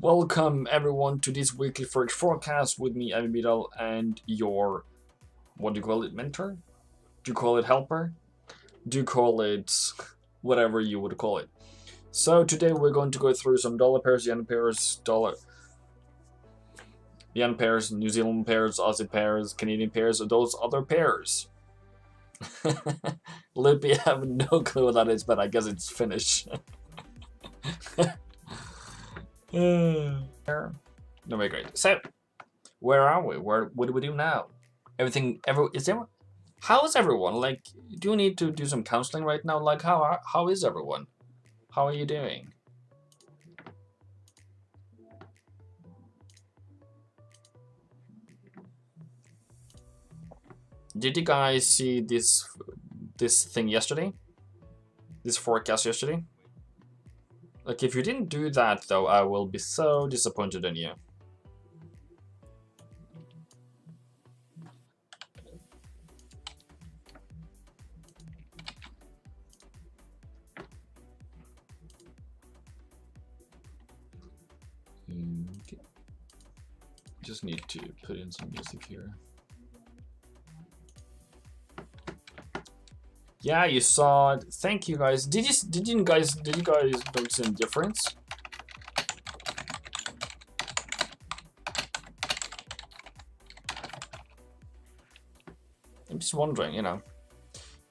Welcome everyone to this weekly Forex forecast with me, Abby, and your, what do you call it, mentor? Do you call it helper? Do you call it whatever you would call it? So today we're going to go through some dollar pairs, yen pairs, yen pairs, New Zealand pairs, Aussie pairs, Canadian pairs, or those other pairs. Lippy, I have no clue what that is, but I guess it's Finnish. No, very great. So, where are we? What do we do now? How is everyone? Like, do you need to do some counseling right now? Like, how is everyone? How are you doing? Did you guys see this thing yesterday? This forecast yesterday? Like, if you didn't do that, though, I will be so disappointed in you. Okay. Just need to put in some music here. Yeah, you saw it. Thank you guys. Did you guys notice any difference? I'm just wondering, you know,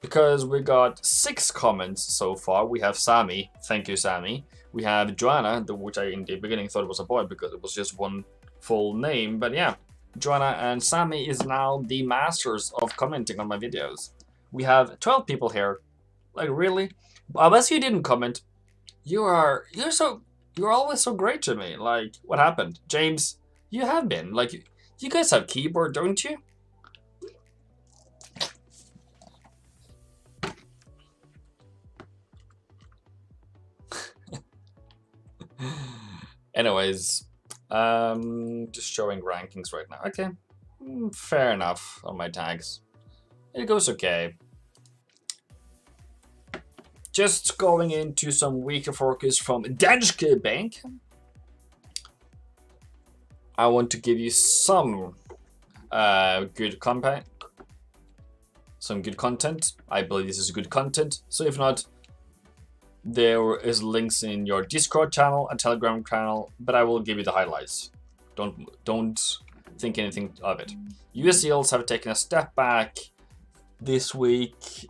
because we got 6 comments so far. We have Sammy. Thank you, Sammy. We have Joanna, which I in the beginning thought was a boy because it was just one full name. But yeah, Joanna and Sammy is now the masters of commenting on my videos. We have 12 people here. Like, really? Unless you didn't comment, you're always so great to me. Like, what happened? James, you have been. Like, you guys have keyboard, don't you? Anyways, just showing rankings right now. Okay, fair enough on my tags. It goes okay. Just going into some weaker forecast from Danske Bank. I want to give you some good content. Some good content. I believe this is good content. So if not, there is links in your Discord channel and Telegram channel, but I will give you the highlights. Don't think anything of it. US yields have taken a step back this week,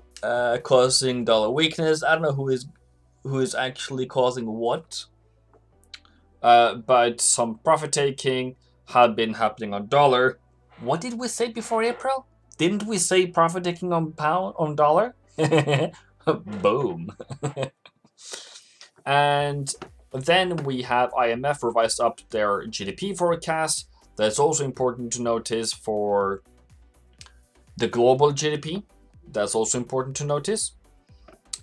causing dollar weakness. I don't know who is actually causing what, but some profit taking had been happening on dollar. What did we say before April? Didn't we say profit taking on dollar? Boom. And then we have IMF revised up their GDP forecast. That's also important to notice for the global GDP. That's also important to notice.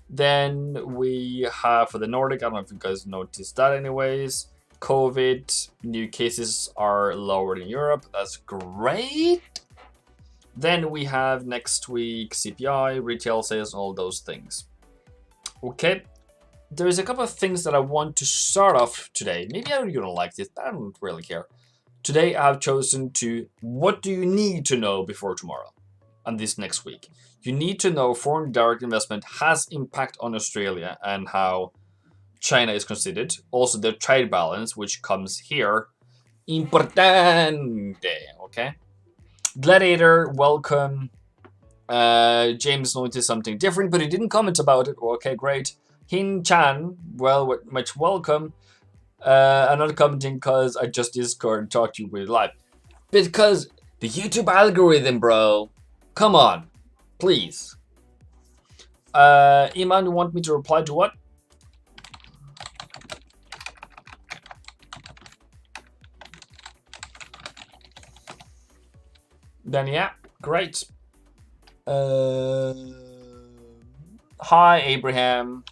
Then we have for the Nordic, I don't know if you guys noticed that anyways. COVID, new cases are lower in Europe. That's great. Then we have next week CPI, retail sales, all those things. Okay. There's a couple of things that I want to start off today. Maybe you don't like this, but I don't really care. Today I've chosen to, what do you need to know before tomorrow and this next week? You need to know foreign direct investment has impact on Australia and how China is considered. Also the trade balance, which comes here. Importante, okay? Gladiator, welcome. James noticed something different, but he didn't comment about it. Okay, great. Hin Chan, well, much welcome. I'm not commenting because I just Discord and talked to you with live. Because the YouTube algorithm, bro. Come on, please. Iman, you want me to reply to what? Then yeah, great. Hi, Abraham.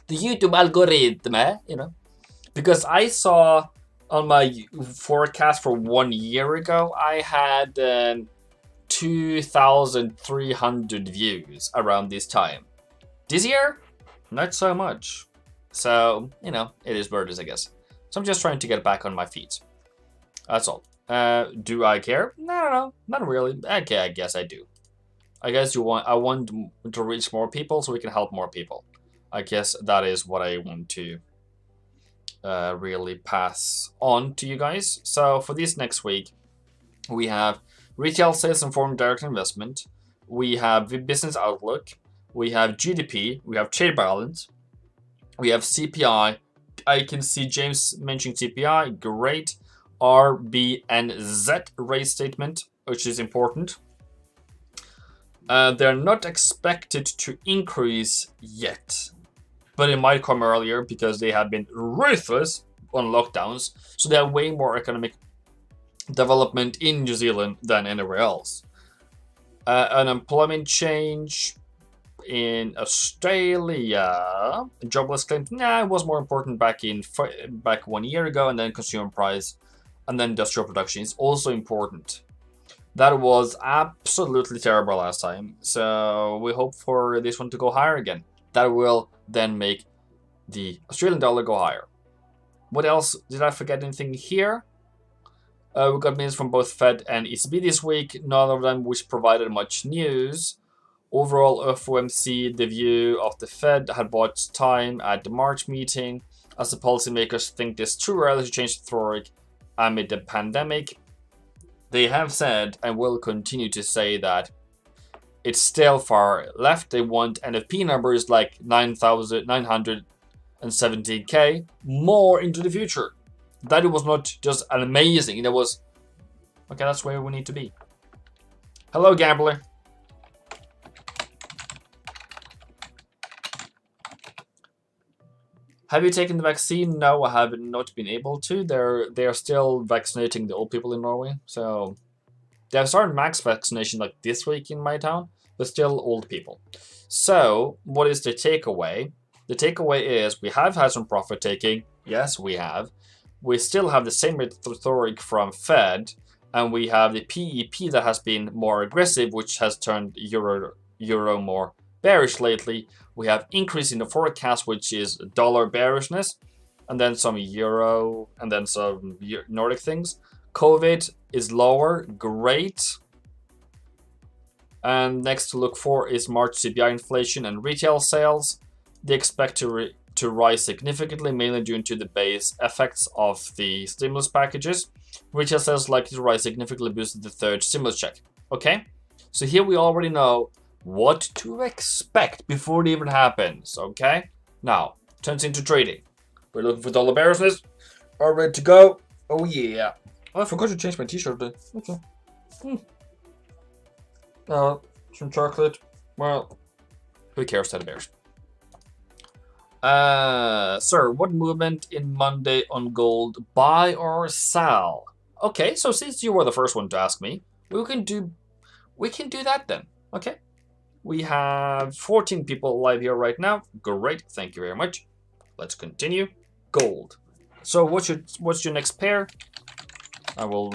The YouTube algorithm, you know, because I saw on my forecast for 1 year ago, I had 2,300 views around this time. This year, not so much. So, you know, it is what it is, I guess. So I'm just trying to get back on my feet. That's all. Do I care? No, not really. Okay, I guess I do. I guess I want to reach more people so we can help more people. I guess that is what I want to really pass on to you guys. So for this next week, we have retail sales and foreign direct investment. We have the business outlook. We have GDP. We have trade balance. We have CPI. I can see James mentioning CPI. Great. R, B, and Z rate statement, which is important. They're not expected to increase yet, but it might come earlier because they have been ruthless on lockdowns. So they have way more economic development in New Zealand than anywhere else. Unemployment change in Australia, jobless claims. Nah, it was more important back 1 year ago, and then consumer price, and then industrial production is also important. That was absolutely terrible last time, so we hope for this one to go higher again. That will then make the Australian dollar go higher. What else? Did I forget anything here? We got minutes from both Fed and ECB this week, none of them which provided much news. Overall, FOMC, the view of the Fed had bought time at the March meeting, as the policymakers think it's too early to change the rhetoric amid the pandemic. They have said and will continue to say that it's still far left. They want NFP numbers like 9,917K more into the future. That it was not just amazing. It was, okay, that's where we need to be. Hello, gambler. Have you taken the vaccine? No, I have not been able to. They are still vaccinating the old people in Norway. So they have started max vaccination like this week in my town, but still old people. So what is the takeaway? The takeaway is we have had some profit taking. Yes, we have. We still have the same rhetoric from Fed, and we have the PEP that has been more aggressive, which has turned euro more bearish lately. We have increase in the forecast, which is dollar bearishness, and then some euro, and then some Nordic things. COVID is lower, great. And next to look for is March CPI inflation and retail sales. They expect to rise significantly, mainly due to the base effects of the stimulus packages. Retail sales likely to rise significantly, boosted the third stimulus check. Okay, so here we already know what to expect before it even happens. Okay, now turns into trading. We're looking for dollar bearishness. All ready to go. Oh yeah. Oh, I forgot to change my t-shirt then. Okay. Some chocolate. Well, who cares, teddy bears? Sir, what movement in Monday on gold? Buy or sell? Okay, so since you were the first one to ask me, we can do that then. Okay. We have 14 people live here right now. Great, thank you very much. Let's continue. Gold. So what's your next pair? I will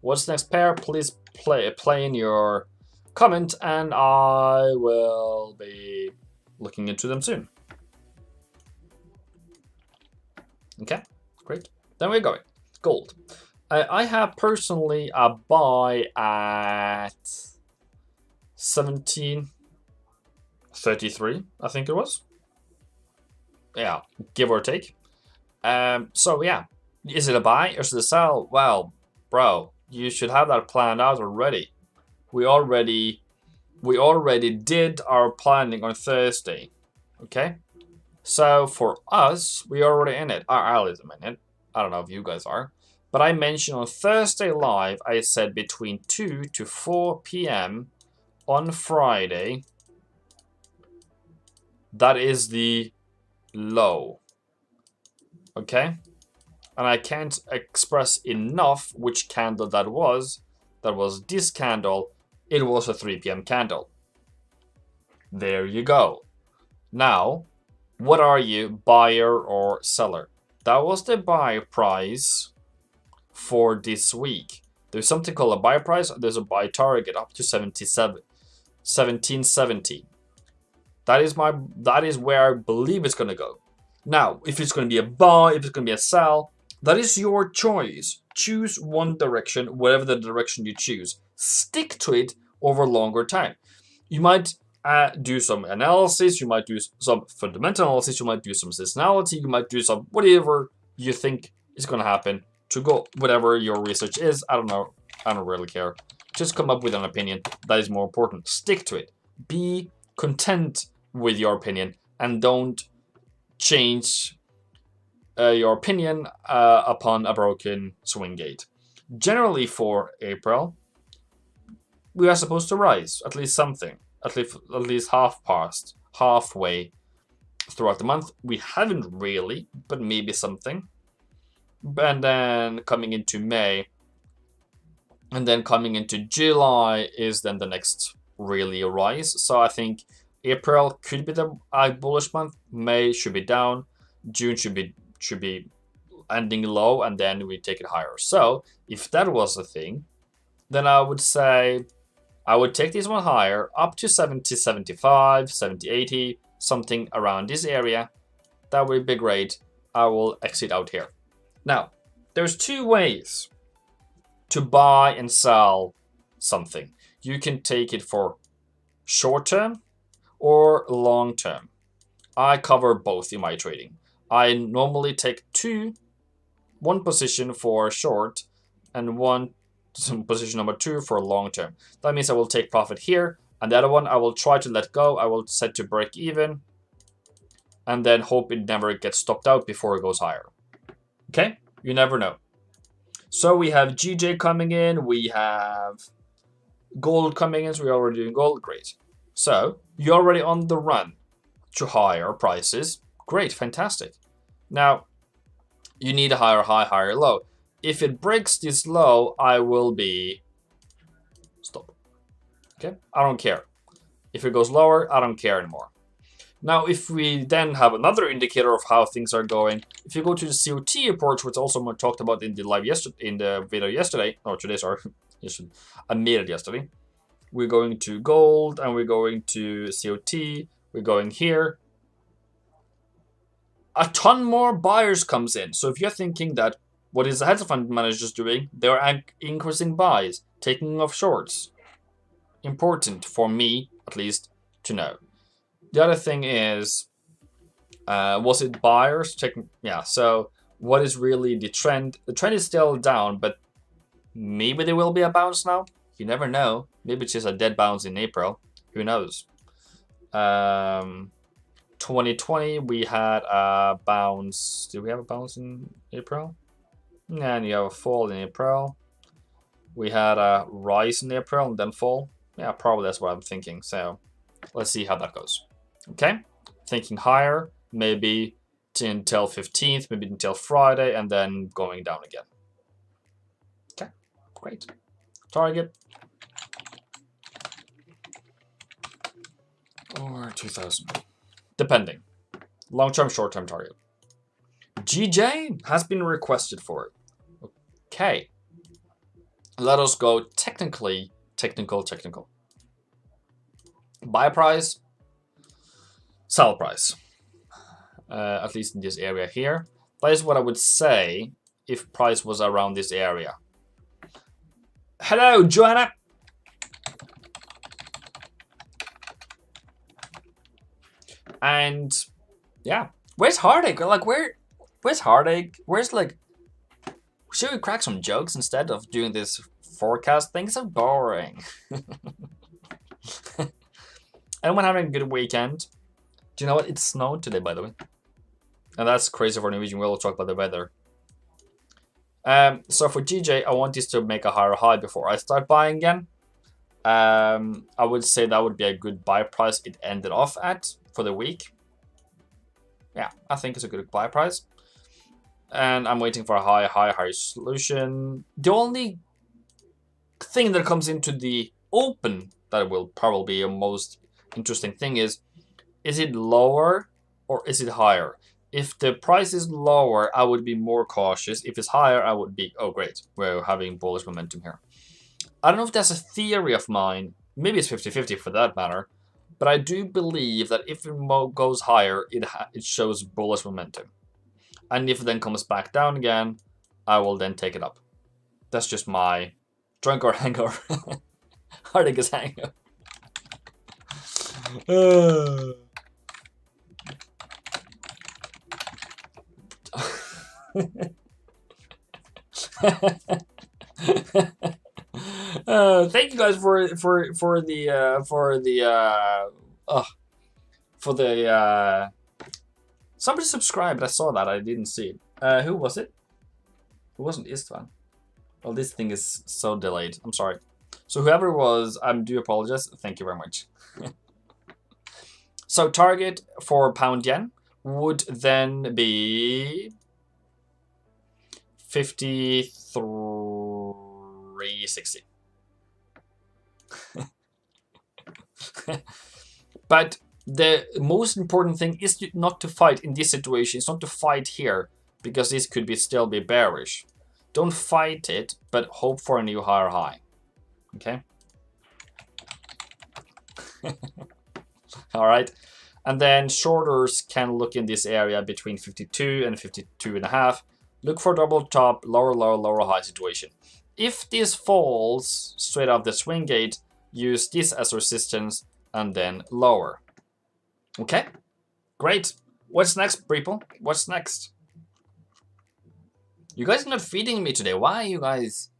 what's next pair? Please play in your comment, and I will be looking into them soon. Okay, great. Then we're going. Gold. I have personally a buy at 17.33, I think it was. Yeah, give or take. So yeah, is it a buy or is it a sell? Well, bro, you should have that planned out already. We already did our planning on Thursday. Okay, so for us, we are already in it. I'll in it. I don't know if you guys are. But I mentioned on Thursday live, I said between 2 to 4 p.m. on Friday, that is the low. Okay? And I can't express enough which candle that was. That was this candle. It was a 3 p.m. candle. There you go. Now, what are you, buyer or seller? That was the buy price for this week. There's something called a buy price. There's a buy target up to 1770. That is where I believe it's gonna go. Now, if it's gonna be a buy, if it's gonna be a sell, that is your choice. Choose one direction, whatever the direction you choose. Stick to it over longer time. You might do some analysis, you might do some fundamental analysis, you might do some seasonality, you might do some whatever you think is going to happen to go, whatever your research is. I don't know. I don't really care. Just come up with an opinion. That is more important. Stick to it. Be content with your opinion and don't change your opinion upon a broken swing gate. Generally for April, we are supposed to rise at least something, at least halfway throughout the month. We haven't really, but maybe something. And then coming into May, and then coming into July is then the next really rise. So I think April could be the bullish month. May should be down. June should be ending low, and then we take it higher. So if that was a thing, then I would say I would take this one higher, up to 70, 75, 70, 80, something around this area. That would be great. I will exit out here. Now, there's two ways to buy and sell something. You can take it for short term or long term. I cover both in my trading. I normally take one position for short and position number 2 for long term. That means I will take profit here, and the other one I will try to let go. I will set to break even and then hope it never gets stopped out before it goes higher. Okay, you never know. So we have GJ coming in, we have gold coming in, so we're already doing gold. Great. So you're already on the run to higher prices. Great, fantastic. Now you need a higher high, higher low. If it breaks this low, I will be stop. Okay, I don't care. If it goes lower, I don't care anymore. Now, if we then have another indicator of how things are going, if you go to the COT report, which also talked about in the video yesterday, or today, sorry, I made it yesterday. We're going to gold and we're going to COT. We're going here. A ton more buyers comes in. So if you're thinking that what is the hedge fund managers doing, they're increasing buys, taking off shorts. Important for me, at least, to know. The other thing is, was it buyers? Yeah, so what is really the trend? The trend is still down, but maybe there will be a bounce now. You never know. Maybe it's just a dead bounce in April. Who knows? 2020, we had a bounce. Did we have a bounce in April? And you have a fall in April. We had a rise in April and then fall. Yeah, probably that's what I'm thinking. So let's see how that goes. Okay, thinking higher, maybe until 15th, maybe until Friday, and then going down again. Okay, great. Target. Or 2000. Depending. Long-term, short-term target. GJ has been requested for it. Okay. Let us go technical. Buy price. Sell price. At least in this area here. That is what I would say if price was around this area. Hello, Joanna. And yeah, where's Heartache? Like, where's Heartache? Where's like, should we crack some jokes instead of doing this forecast? Things are boring. Anyone having a good weekend? Do you know what? It snowed today, by the way. And that's crazy for Norwegian. We'll talk about the weather. So for GJ, I want this to make a higher high before I start buying again. I would say that would be a good buy price it ended off at for the week. Yeah, I think it's a good buy price. And I'm waiting for a higher solution. The only thing that comes into the open that will probably be a most interesting thing is it lower or is it higher? If the price is lower, I would be more cautious. If it's higher, I would be, oh great, we're having bullish momentum here. I don't know if that's a theory of mine. Maybe it's 50-50 for that matter. But I do believe that if it goes higher, it shows bullish momentum. And if it then comes back down again, I will then take it up. That's just my drunk or hangover. Hardest hangover. Thank you guys for the somebody subscribed. I saw that. I didn't see it. Who was it? It wasn't Istvan. Well, this thing is so delayed. I'm sorry. So whoever it was, I do apologize. Thank you very much. So target for pound yen would then be 53.60. But the most important thing is not to fight in this situation. It's not to fight here, because this could still be bearish. Don't fight it, but hope for a new higher high. Okay? All right. And then shorters can look in this area between 52 and 52.5. Look for double top, lower low, lower high situation. If this falls straight off the swing gate, use this as resistance and then lower. Okay? Great. What's next, people? What's next? You guys are not feeding me today. Why are you guys...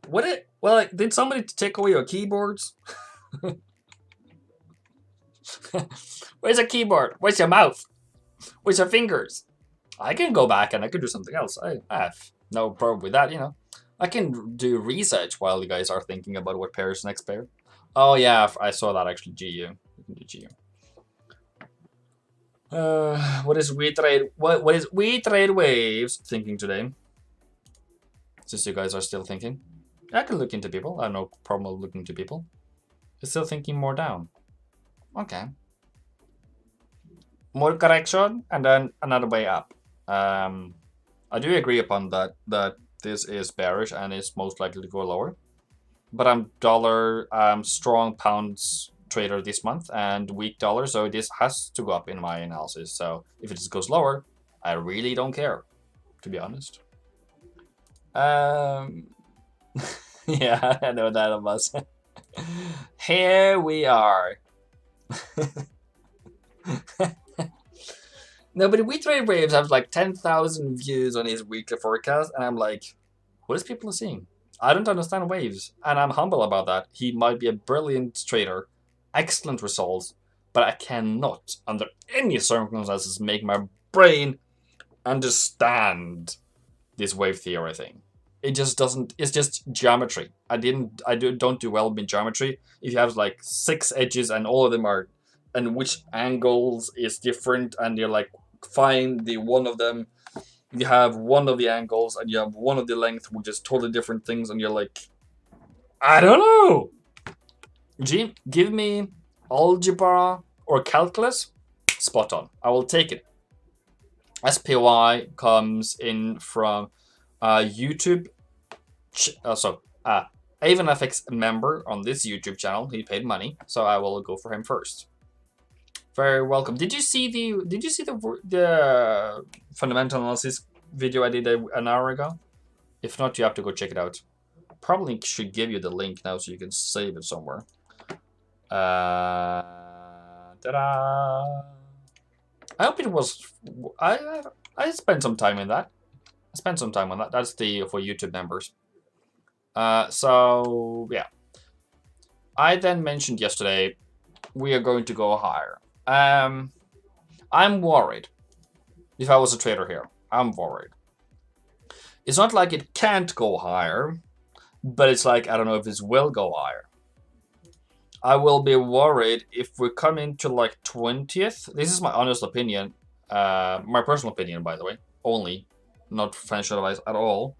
Well, did somebody take away your keyboards? Where's your keyboard? Where's your mouth? Where's your fingers? I can go back and I can do something else. I have no problem with that, you know. I can do research while you guys are thinking about what pair is next pair. Oh yeah, I saw that actually. GU. You can do GU. What is We Trade? What is We Trade Waves thinking today? Since you guys are still thinking, I can look into people. I have no problem looking into people. It's still thinking more down. Okay. More correction and then another way up. I do agree upon that this is bearish and it's most likely to go lower. But I'm strong pounds trader this month and weak dollar, so this has to go up in my analysis. So if it just goes lower, I really don't care, to be honest. Yeah, I know that of us. Here we are. No, but We Trade Waves have like 10,000 views on his weekly forecast, and I'm like, what is people seeing? I don't understand waves, and I'm humble about that. He might be a brilliant trader, excellent results, but I cannot, under any circumstances, make my brain understand this wave theory thing. It just doesn't. It's just geometry. I don't do well in geometry. If you have like 6 edges and all of them are, and which angles is different, and you're like, find the one of them. You have one of the angles and you have one of the length, which is totally different things, and you're like, I don't know. Give me algebra or calculus, spot on. I will take it. SPY comes in from YouTube. AvenFX member on this YouTube channel. He paid money, so I will go for him first. Very welcome. Did you see the fundamental analysis video I did an hour ago? If not, you have to go check it out. Probably should give you the link now so you can save it somewhere. Ta-da! I hope it was. I spent some time in that. I spent some time on that. That's for YouTube members. So yeah. I then mentioned yesterday we are going to go higher. I'm worried. If I was a trader here, I'm worried. It's not like it can't go higher, but it's like, I don't know if this will go higher. I will be worried if we come into like 20th. This is my honest opinion. My personal opinion, by the way. Only. Not financial advice at all.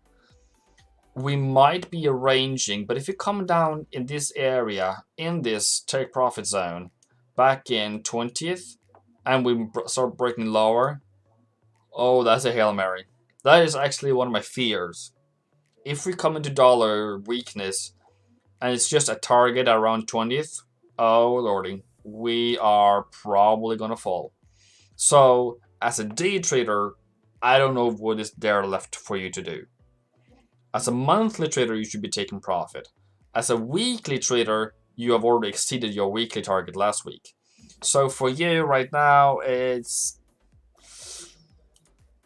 We might be arranging, but if you come down in this area, in this take profit zone, back in 20th, and we start breaking lower, oh, that's a Hail Mary. That is actually one of my fears. If we come into dollar weakness, and it's just a target around 20th, oh lordy, we are probably gonna fall. So as a day trader, I don't know what is there left for you to do. As a monthly trader, you should be taking profit. As a weekly trader, you have already exceeded your weekly target last week. So for you right now, it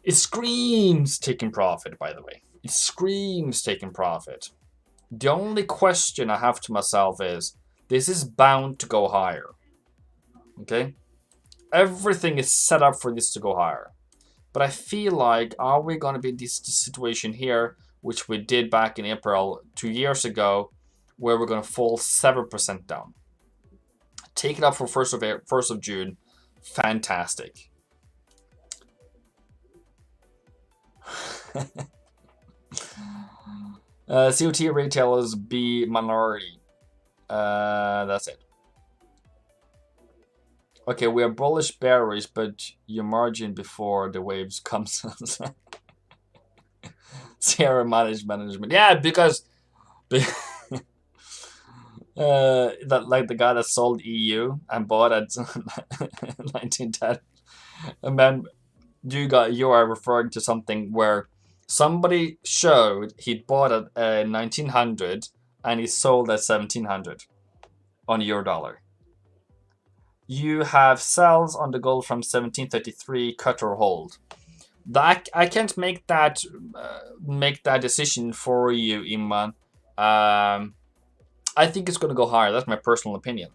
screams taking profit, by the way. It screams taking profit. The only question I have to myself is, this is bound to go higher. Okay? Everything is set up for this to go higher. But I feel like, are we going to be in this situation here, which we did back in April 2 years ago, where we're going to fall 7% down? Take it up for 1st of June. Fantastic. COT retailers be minority. That's it. Okay, we are bullish bearish, but your margin before the waves comes. Zero management. Yeah, because that, like, the guy that sold EU and bought at 1910. And then you are referring to something where somebody showed he bought at 1900 and he sold at 1700 on euro-dollar. You have sells on the gold from 1733, cut or hold. That I can't make that decision for you, Iman. I think it's going to go higher. That's my personal opinion.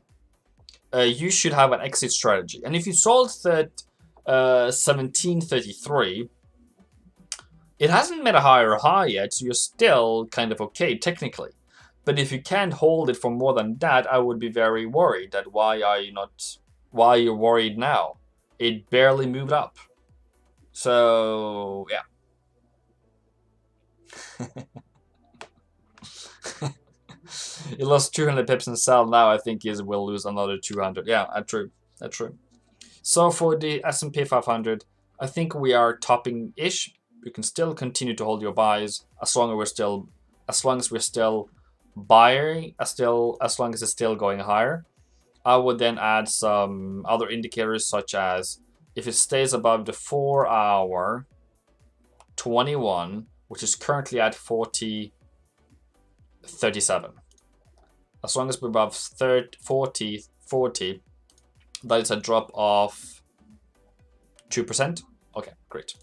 You should have an exit strategy, and if you sold at 1733, it hasn't made a higher high yet, so you're still kind of okay technically. But if you can't hold it for more than that, I would be very worried. That why are you worried now? It barely moved up. So yeah. It lost 200 pips and sell now. I think it will lose another 200. Yeah, that's true. That's true. So for the S&P 500, I think we are topping-ish. You can still continue to hold your buys as long as we're still buying, as long as it's still going higher. I would then add some other indicators, such as if it stays above the 4-hour 21, which is currently at 40.37. As long as we're above 40, that is a drop of 2%. Okay, great.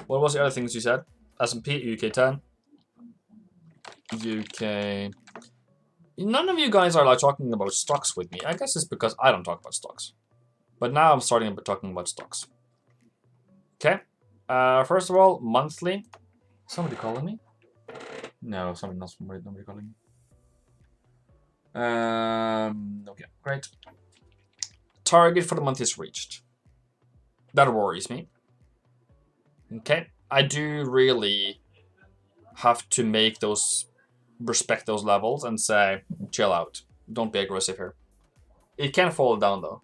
What was the other things you said? S&P, UK 10. UK. None of you guys are like talking about stocks with me. I guess it's because I don't talk about stocks. But now I'm starting talking about stocks. Okay. First of all, monthly. Somebody calling me? No, nobody calling me. Okay, great. Target for the month is reached. That worries me. Okay, I do really have to respect those levels and say, chill out. Don't be aggressive here. It can fall down though.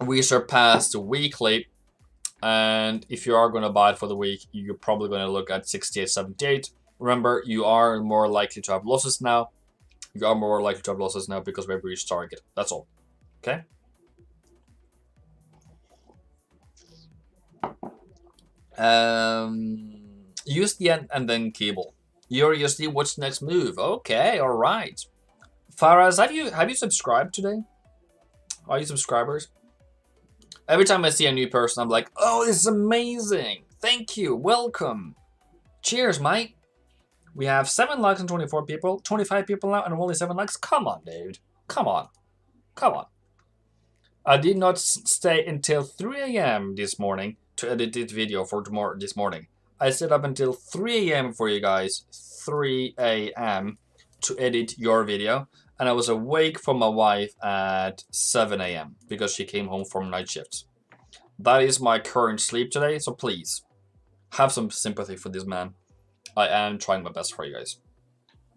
We surpassed the weekly, and if you are going to buy it for the week, you're probably going to look at 68, 78. Remember, you are more likely to have losses now. You are more likely to have losses now because we have reached target. That's all. Okay? USD and then cable. Your USD, what's the next move? Okay, all right. Faraz, have you subscribed today? Are you subscribers? Every time I see a new person, I'm like, oh, this is amazing. Thank you. Welcome. Cheers, mate. We have 7 likes and 24 people, 25 people now, and only 7 likes. Come on, dude. Come on. Come on. I did not stay until 3 a.m. this morning to edit this video for this morning. I stayed up until 3 a.m. for you guys. 3 a.m. to edit your video. And I was awake for my wife at 7 a.m. because she came home from night shifts. That is my current sleep today, so please have some sympathy for this man. I am trying my best for you guys.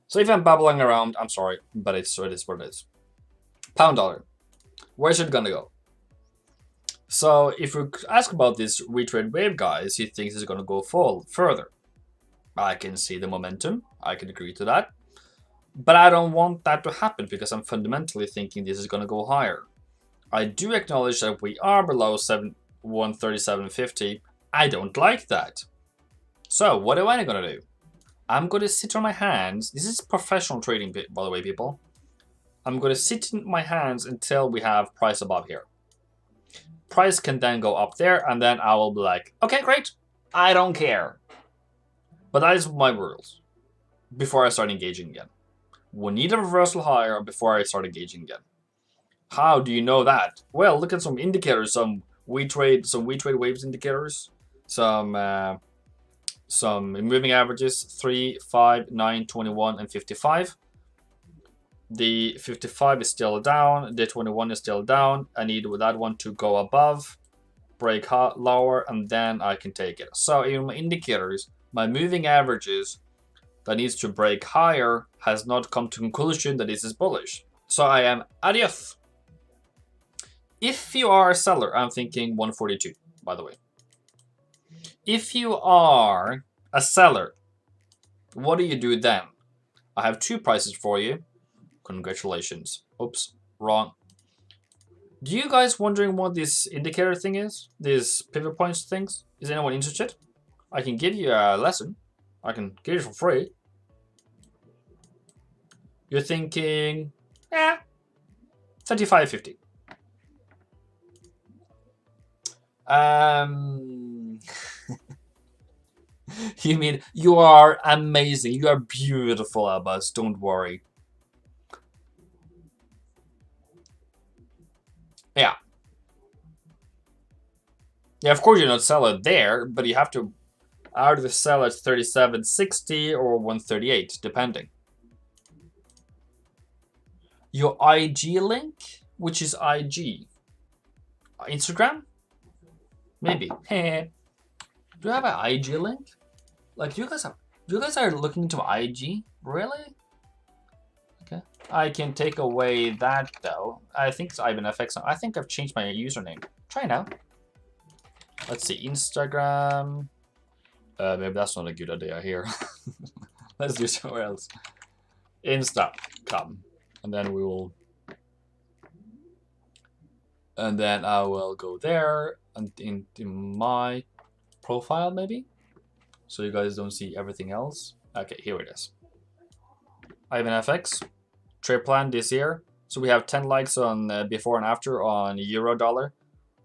So if I'm babbling around, I'm sorry, but it is what it is. Pound dollar. Where's it gonna go? So if we ask about this retrade wave, guys, he thinks it's gonna go fall further. I can see the momentum. I can agree to that. But I don't want that to happen because I'm fundamentally thinking this is going to go higher. I do acknowledge that we are below 137.50. I don't like that. So what am I going to do? I'm going to sit on my hands. This is professional trading, by the way, people. I'm going to sit in my hands until we have price above here. Price can then go up there, and then I will be like, okay, great. I don't care. But that is my rules before I start engaging again. We need a reversal higher before I start engaging again. How do you know that? Well, look at some indicators, some we trade waves indicators, some moving averages, 3, 5, 9, 21, and 55. The 55 is still down, the 21 is still down. I need that one to go above, break lower, and then I can take it. So in my indicators, my moving averages that needs to break higher has not come to conclusion that this is bullish. So I am adios. If you are a seller, I'm thinking 142, by the way. If you are a seller, what do you do then? I have two prices for you. Congratulations. Oops, wrong. Do you guys wondering what this indicator thing is? These pivot points things? Is anyone interested? I can give you a lesson. I can give it for free. You're thinking, 35.50. You mean you are amazing. You are beautiful, Abbas. Don't worry. Yeah. Yeah, of course you're not sell it there, but you have to either sell at 37.60 or 138, depending. Your IG link? Which is IG? Instagram? Maybe. Do you have an IG link? Like, you guys are looking into IG? Really? Okay. I can take away that though. I think it's IvanFX. I think I've changed my username. Try now. Let's see, Instagram. Maybe that's not a good idea here. Let's do somewhere else. Insta.com. And then we will. And then I will go there and into my profile maybe. So you guys don't see everything else. Okay, here it is. IvanFX. Trade plan this year. So we have 10 likes on before and after on euro dollar.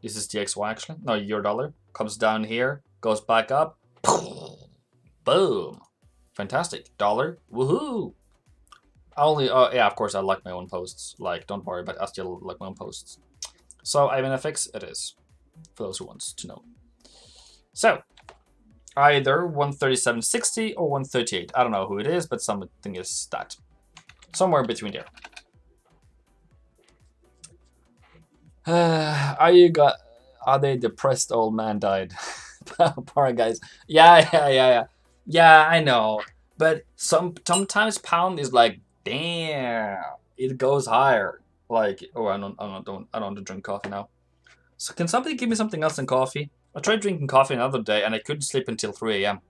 This is DXY actually. No, euro dollar. Comes down here. Goes back up. Boom. Fantastic. Dollar. Woohoo. Yeah, of course I like my own posts. Like, don't worry, but I still like my own posts. So IvanFX it is. For those who wants to know. So either 137.60 or 138. I don't know who it is, but something is that. Somewhere between there. Are they depressed? Old man died. Poor guys. Yeah, I know. But sometimes pound is like, damn, it goes higher. Like, oh, I don't want to drink coffee now. So can somebody give me something else than coffee? I tried drinking coffee another day and I couldn't sleep until 3 AM.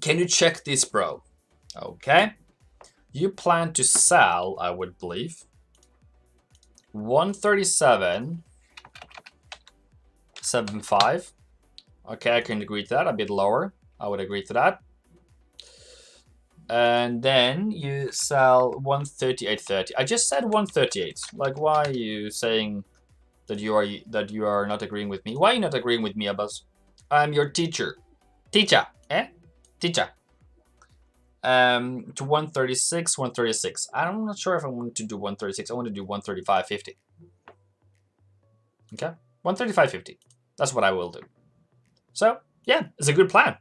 Can you check this, bro? Okay. You plan to sell, I would believe, 137.75. Okay, I can agree to that. A bit lower. I would agree to that. And then you sell 138.30. I just said 138. Like, why are you saying that you are not agreeing with me? Why are you not agreeing with me, Abbas? I'm your teacher. Teacher, eh? Teacher. To 136, 136. I'm not sure if I want to do 136. I want to do 135.50. Okay, 135.50. That's what I will do. So yeah, it's a good plan.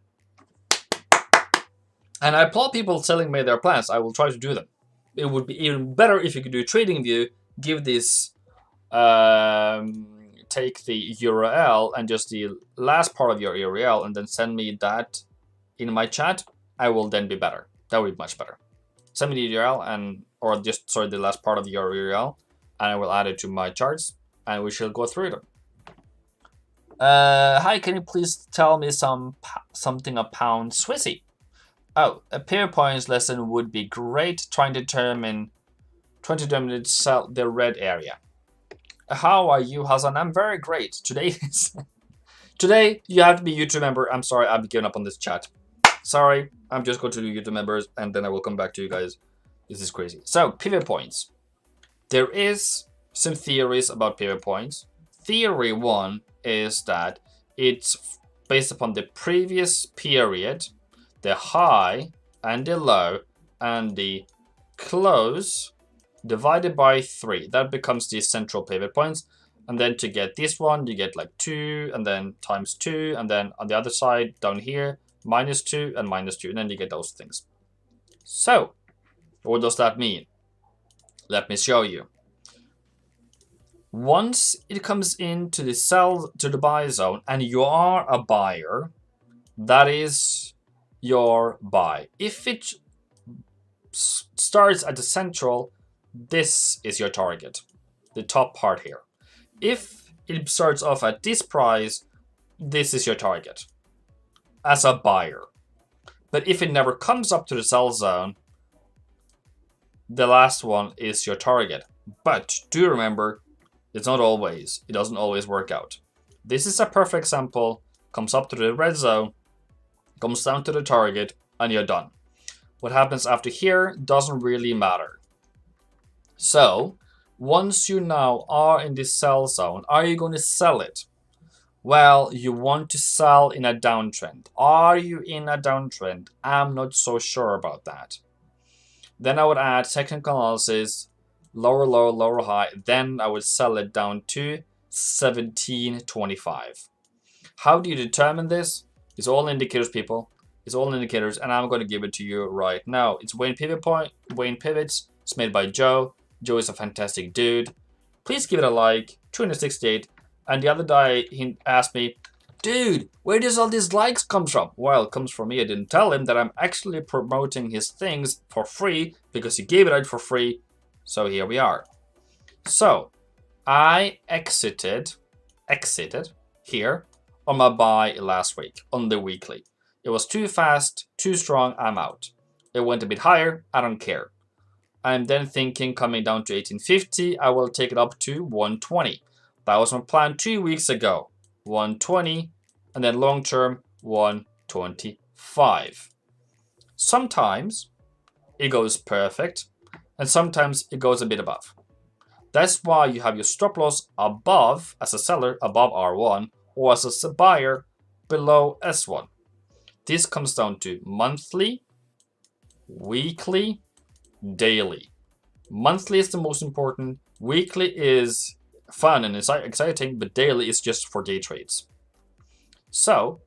And I applaud people telling me their plans. I will try to do them. It would be even better if you could do TradingView, give this, take the URL and just the last part of your URL and then send me that in my chat. I will then be better. That would be much better. Send me the URL or just, sorry, the last part of your URL and I will add it to my charts and we shall go through them. Hi, can you please tell me something about pound Swissy? Oh, a pair points lesson would be great. Trying to determine 20 to sell the red area. How are you, Hassan? I'm very great. Today you have to be YouTube member. I'm sorry, I've given up on this chat. Sorry, I'm just going to do YouTube members and then I will come back to you guys. This is crazy. So, pivot points. There is some theories about pivot points. Theory 1 is that it's based upon the previous period, the high and the low and the close divided by 3. That becomes the central pivot points. And then to get this one, you get like 2 and then times 2. And then on the other side down here, -2 and -2. And then you get those things. So, what does that mean? Let me show you. Once it comes into the sell to the buy zone and you are a buyer, that is your buy. If it starts at the central, this is your target, the top part here. If it starts off at this price, this is your target as a buyer. But if it never comes up to the sell zone, the last one is your target. But do remember, it's not always. It doesn't always work out. This is a perfect example. Comes up to the red zone, comes down to the target, and you're done. What happens after here doesn't really matter. So, once you now are in this sell zone, are you going to sell it? Well, you want to sell in a downtrend. Are you in a downtrend? I'm not so sure about that. Then I would add technical analysis, lower low, lower high. Then I would sell it down to 17.25. How do you determine this? It's all indicators, people. It's all indicators, and I'm going to give it to you right now. It's Wayne Pivots. It's made by Joe. Joe is a fantastic dude. Please give it a like. 268. And the other guy, he asked me, dude, where does all these likes come from? Well, it comes from me. I didn't tell him that I'm actually promoting his things for free because he gave it out for free. So here we are. So I exited here on my buy last week on the weekly. It was too fast, too strong, I'm out. It went a bit higher, I don't care. I'm then thinking coming down to 1850, I will take it up to 120. That was my plan 2 weeks ago. 120, and then long term 125. Sometimes it goes perfect, and sometimes it goes a bit above. That's why you have your stop loss above, as a seller, above R1, or as a buyer, below S1. This comes down to monthly, weekly, daily. Monthly is the most important. Weekly is fun and exciting, but daily is just for day trades. So,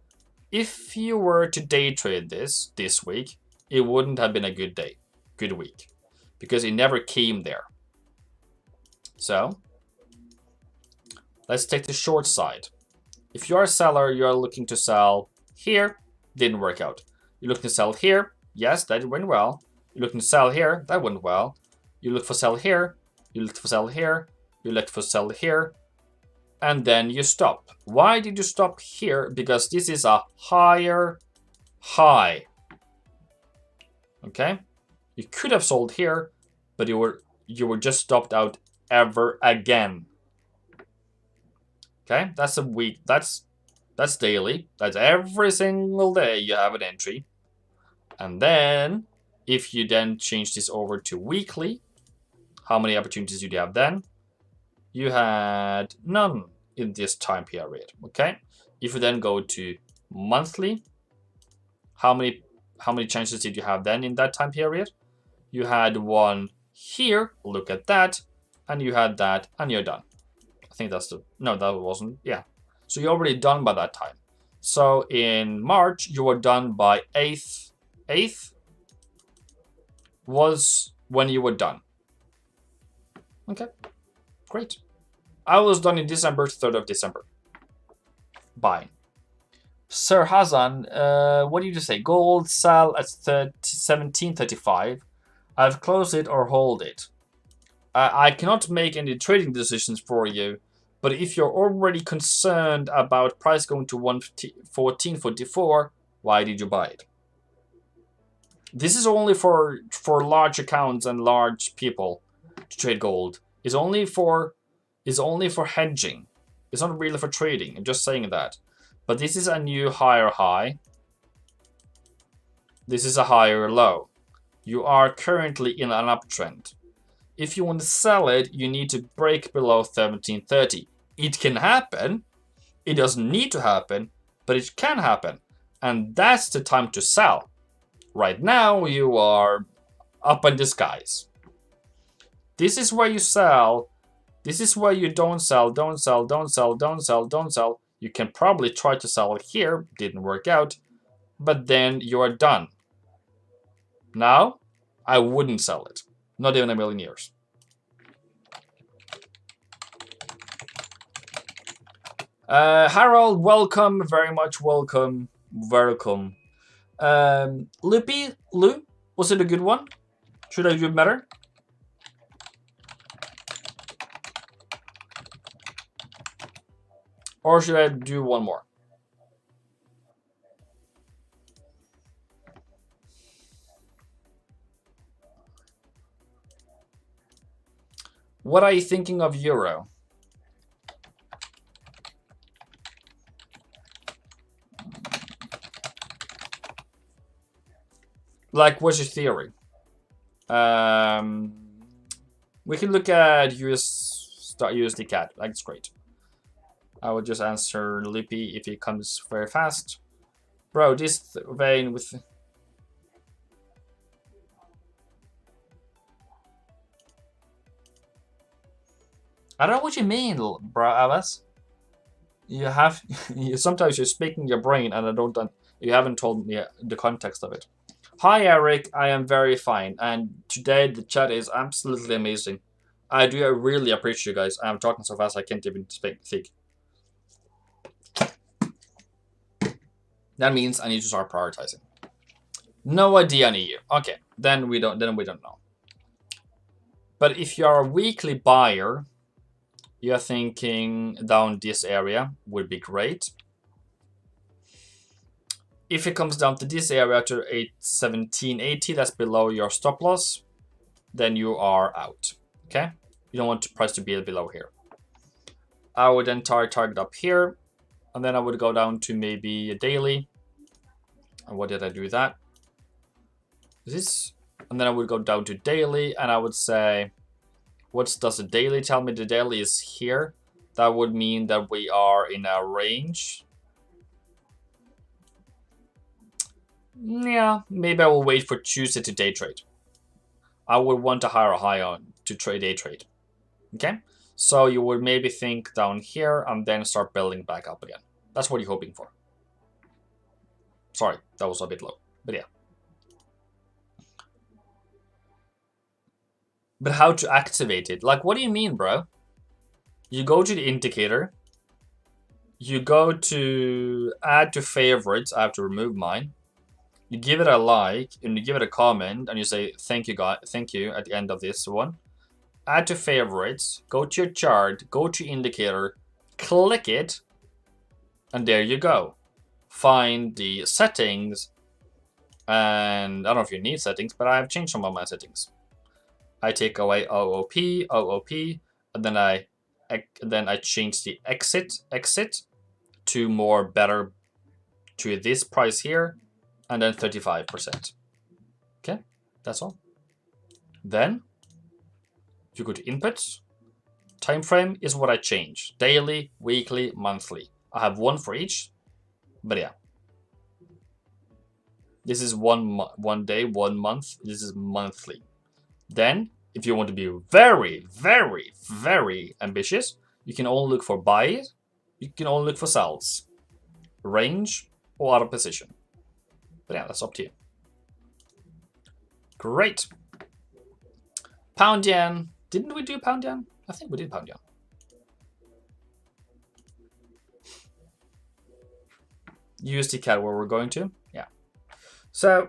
if you were to day trade this week, it wouldn't have been a good week, because it never came there. So, let's take the short side. If you're a seller, you're looking to sell here, didn't work out. You're looking to sell here, yes, that went well. You're looking to sell here, that went well. You look for sell here, you look for sell here, you look for sell here, and then you stop. Why did you stop here? Because this is a higher high. Okay? You could have sold here, but you were just stopped out ever again. Okay? That's a week. That's daily. That's every single day you have an entry. And then if you then change this over to weekly, how many opportunities did you have then? You had none in this time period. Okay? If you then go to monthly, how many chances did you have then in that time period? You had one here, look at that, and you had that, and you're done. I think that's no, that wasn't, yeah. So you're already done by that time. So in March, you were done by 8th. 8th was when you were done. Okay, great. I was done in December, 3rd of December. Buying. Sir Hazan, what did you say? Gold sell at 1735. I've closed it or hold it. I cannot make any trading decisions for you, But if you're already concerned about price going to 114.44, why did you buy it? This is only for large accounts and large people to trade gold. It's only for hedging. It's not really for trading. I'm just saying that. But this is a new higher high. This is a higher low. You are currently in an uptrend. If you want to sell it, you need to break below 1730. It can happen. It doesn't need to happen, but it can happen. And that's the time to sell. Right now, you are up in the skies. This is where you sell. This is where you don't sell, don't sell, don't sell, don't sell, don't sell. You can probably try to sell it here. Didn't work out. But then you are done. Now, I wouldn't sell it. Not even a million years. Harold, welcome. Very much welcome. Welcome. Lou, was it a good one? Should I do better? Or should I do one more? What are you thinking of euro? Like, what's your theory? We can look at USD CAD. That's great. I will just answer Lippy if it comes very fast. Bro, this vein with... I don't know what you mean, bro, Abbas. You have... sometimes you're speaking your brain and you haven't told me the context of it. Hi, Eric. I am very fine. And today the chat is absolutely amazing. I really appreciate you guys. I'm talking so fast I can't even speak. That means I need to start prioritizing. No idea on EU. Okay, then we don't know. But if you're a weekly buyer, you're thinking down this area would be great. If it comes down to this area to 1780, that's below your stop loss, then you are out. Okay? You don't want the price to be below here. I would then target up here, and then I would go down to maybe a daily. And what did I do with that? This, and then I would go down to daily, and I would say, what does the daily tell me? The daily is here. That would mean that we are in a range. Yeah, maybe I will wait for Tuesday to day trade. I would want a higher high on to trade day trade. Okay, so you would maybe think down here and then start building back up again. That's what you're hoping for. Sorry, that was a bit low, but yeah. But how to activate it? Like, what do you mean, bro? You go to the indicator. You go to add to favorites. I have to remove mine. You give it a like and you give it a comment and you say thank you, guys. Thank you at the end of this one. Add to favorites. Go to your chart. Go to indicator. Click it, and there you go. Find the settings, and I don't know if you need settings, but I have changed some of my settings. I take away OOP, and then I change the exit to more better to this price here, and then 35%. Okay, that's all. Then if you go to inputs, time frame is what I change: daily, weekly, monthly. I have one for each, but yeah. This is one day, 1 month. This is monthly. Then, if you want to be very, very, very ambitious, you can only look for buys, you can only look for sells, range, or out of position. But yeah, that's up to you. Great. Pound yen. Didn't we do pound yen? I think we did pound yen. USD CAD where we're going to. Yeah. So,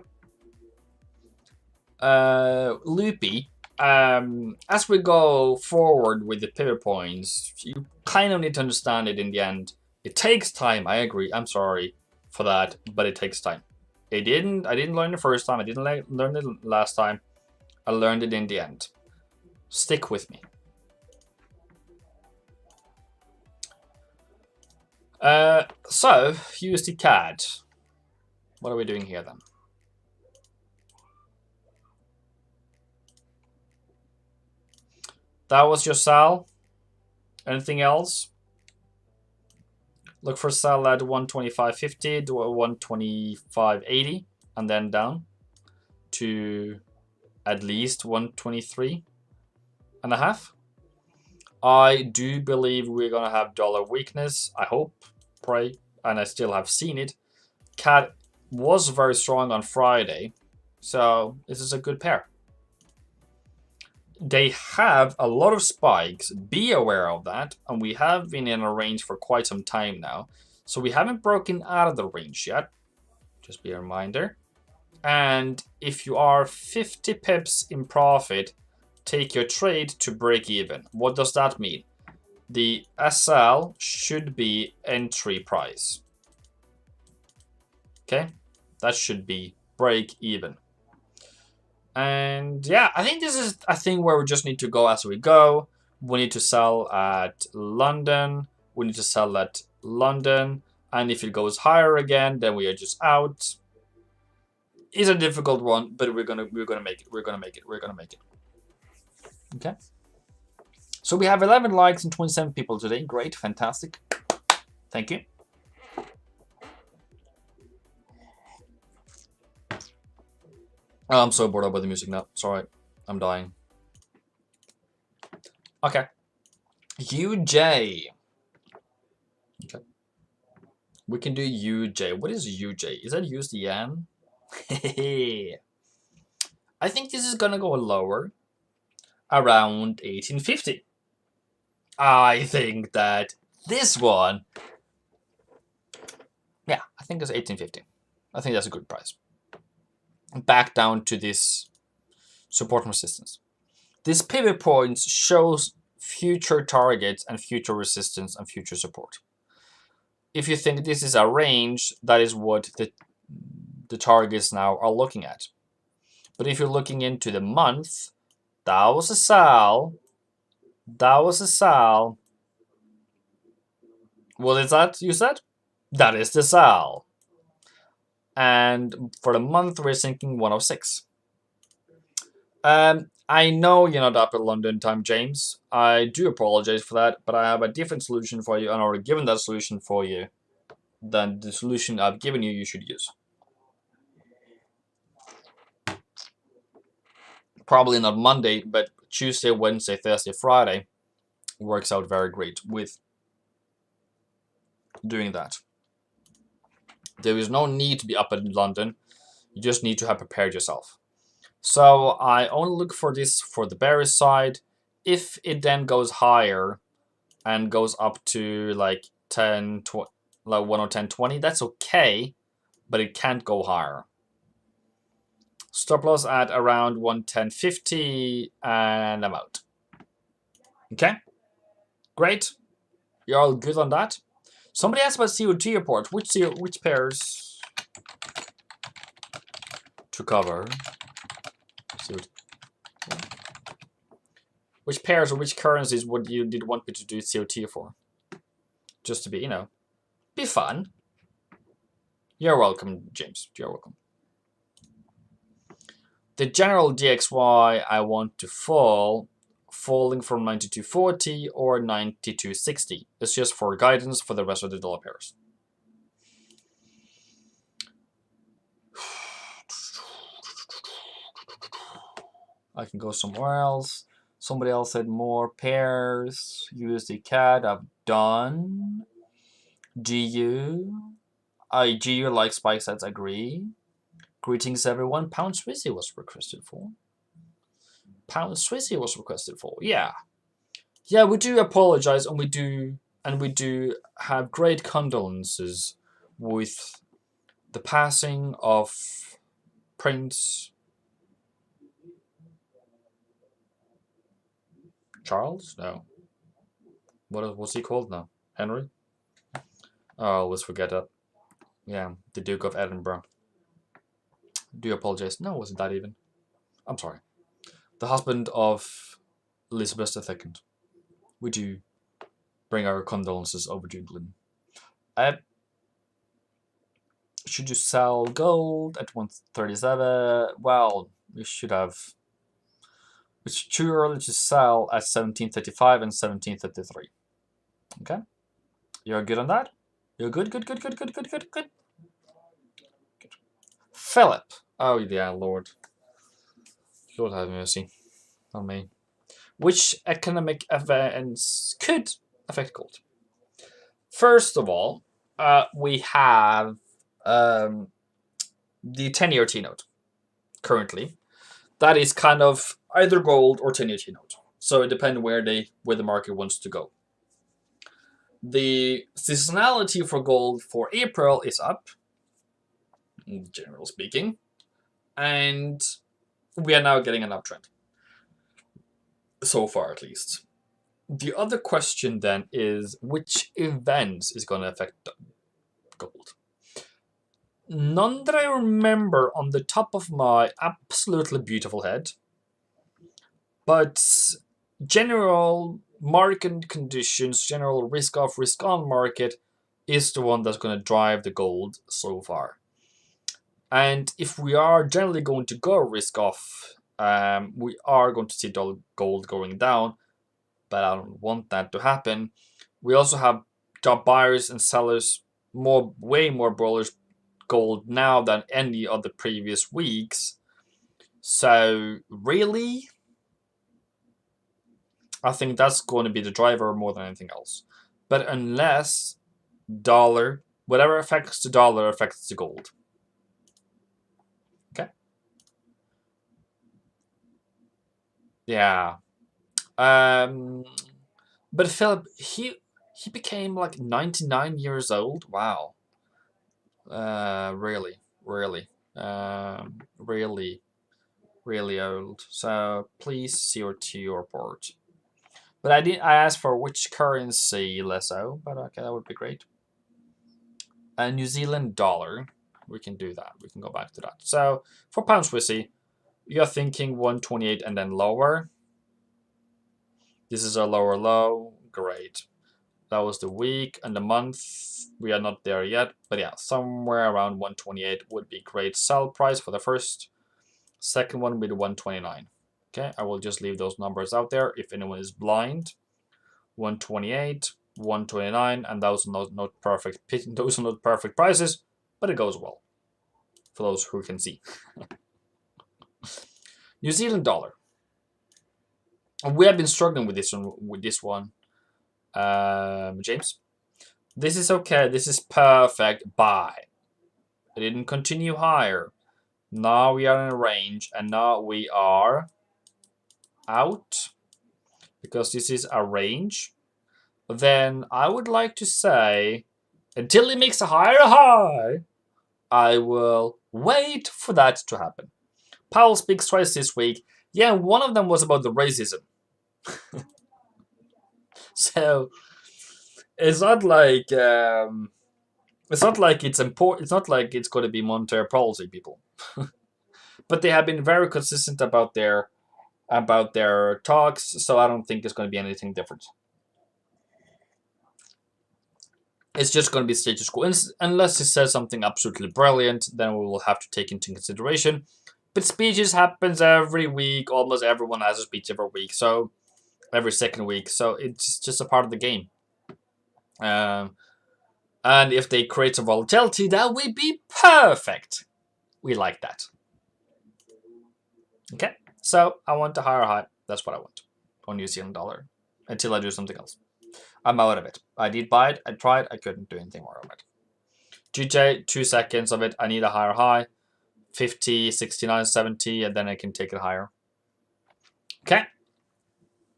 Loopy, as we go forward with the pivot points, you kind of need to understand it in the end. It takes time. I agree. I'm sorry for that, but it takes time. I didn't learn the first time. I didn't learn it last time. I learned it in the end. Stick with me. So USD CAD. What are we doing here then? That was your sell. Anything else? Look for sell at 125.50 to 125.80 and then down to at least 123.5. I do believe we're gonna have dollar weakness. I hope, pray, and I still have seen it. CAD was very strong on Friday, so this is a good pair. They have a lot of spikes. Be aware of that. And we have been in a range for quite some time now. So we haven't broken out of the range yet. Just be a reminder. And if you are 50 pips in profit, take your trade to break even. What does that mean? The SL should be entry price. Okay? That should be break even. And yeah, I think this is a thing where we just need to go as we go. We need to sell at London. We need to sell at London. And if it goes higher again, then we are just out. It's a difficult one, but we're gonna make it. We're gonna make it. Okay. So we have 11 likes and 27 people today. Great, fantastic. Thank you. Oh, I'm so bored about the music now. Sorry, I'm dying. Okay. UJ. Okay. We can do UJ. What is UJ? Is that USDN? I think this is gonna go lower. Around 1850. I think that this one. Yeah, I think it's 1850. I think that's a good price. Back down to this support and resistance. This pivot points shows future targets and future resistance and future support. If you think this is a range, that is what the targets now are looking at. But if you're looking into the month, that was a sell. That was a sell. What is that you said? That is the sell. And for the month, we're thinking 106. I know you're not up at London time, James. I do apologize for that, but I have a different solution for you, and already given that solution for you than the solution I've given you should use. Probably not Monday, but Tuesday, Wednesday, Thursday, Friday works out very great with doing that. There is no need to be up in London. You just need to have prepared yourself. So I only look for this for the bearish side. If it then goes higher and goes up to like 10, like 110.20, that's okay, but it can't go higher. Stop loss at around 110.50, and I'm out. Okay, great. You're all good on that. Somebody asked about COT report. Which pairs to cover? Which pairs or which currencies would you want me to do COT for? Just to be, be fun. You're welcome, James. You're welcome. The general DXY I want to falling from 92.40 or 92.60. It's just for guidance for the rest of the dollar pairs. I can go somewhere else. Somebody else said more pairs. USD CAD I've done. GU. GU like spike sets, agree. Greetings everyone. Pound Swissy was requested for. Pound Swissy was requested for. Yeah. Yeah, we do apologize, and we do have great condolences with the passing of Prince Charles? No. What's he called now? Henry? Oh, I always forget that. Yeah, the Duke of Edinburgh. Do you apologize? No, wasn't that even? I'm sorry. The husband of Elizabeth II. We do bring our condolences over to England. Should you sell gold at 137? Well, you should have. It's too early to sell at 1735 and 1733. Okay? You're good on that? You're good? Good. Philip. Oh, yeah, Lord. Lord have mercy on me. Which economic events could affect gold? First of all, we have the 10-year T-note currently. That is kind of either gold or 10-year T-note. So it depends where the market wants to go. The seasonality for gold for April is up, generally speaking, and we are now getting an uptrend. So far, at least. The other question then is which events is going to affect gold? None that I remember on the top of my absolutely beautiful head, but general market conditions, general risk off, risk on market is the one that's going to drive the gold so far. And if we are generally going to go risk off, we are going to see gold going down, but I don't want that to happen. We also have job buyers and sellers way more bullish gold now than any of the previous weeks. So really, I think that's going to be the driver more than anything else. But unless dollar, whatever affects the dollar affects the gold. Okay. Yeah. But Philip, he became like 99 years old. Wow. Really old. So please see your T report. But I asked for which currency, Lesso. But okay, that would be great. A New Zealand dollar. We can do that. We can go back to that. So for pound Swissy, you're thinking 128 and then lower. This is a lower low. Great. That was the week and the month. We are not there yet. But yeah, somewhere around 128 would be great sell price for the first. Second one with 129. Okay, I will just leave those numbers out there if anyone is blind. 128, 129, and those are not perfect. Those are not perfect prices, but it goes well for those who can see. New Zealand dollar. We have been struggling with this one, James. This is okay. This is perfect. Buy. It didn't continue higher. Now we are in a range, and now we are out because this is a range. Then I would like to say until it makes a higher high, I will wait for that to happen. Powell speaks twice this week. Yeah, one of them was about the racism. So it's not like it's important. It's not like it's going to be monetary policy, people. But they have been very consistent about their talks, so I don't think there's going to be anything different. It's just going to be status quo. Unless he says something absolutely brilliant, then we will have to take into consideration. But speeches happens every week. Almost everyone has a speech every week, so every second week. So it's just a part of the game. And if they create some volatility, that would be perfect. We like that. Okay, so I want a higher high. That's what I want on New Zealand dollar until I do something else. I'm out of it. I did buy it. I tried. I couldn't do anything more of it. GJ, 2 seconds of it. I need a higher high. 50, 69, 70, and then I can take it higher. Okay.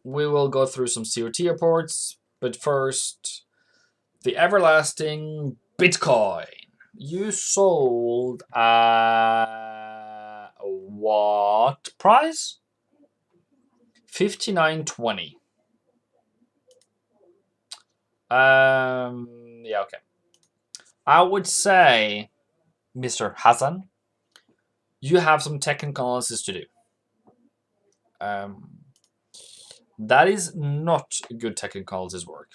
We will go through some COT reports, but first, the everlasting Bitcoin. You sold what price? 59.20. Yeah, okay. I would say, Mr. Hassan, you have some technical analysis to do. That is not good technical analysis work.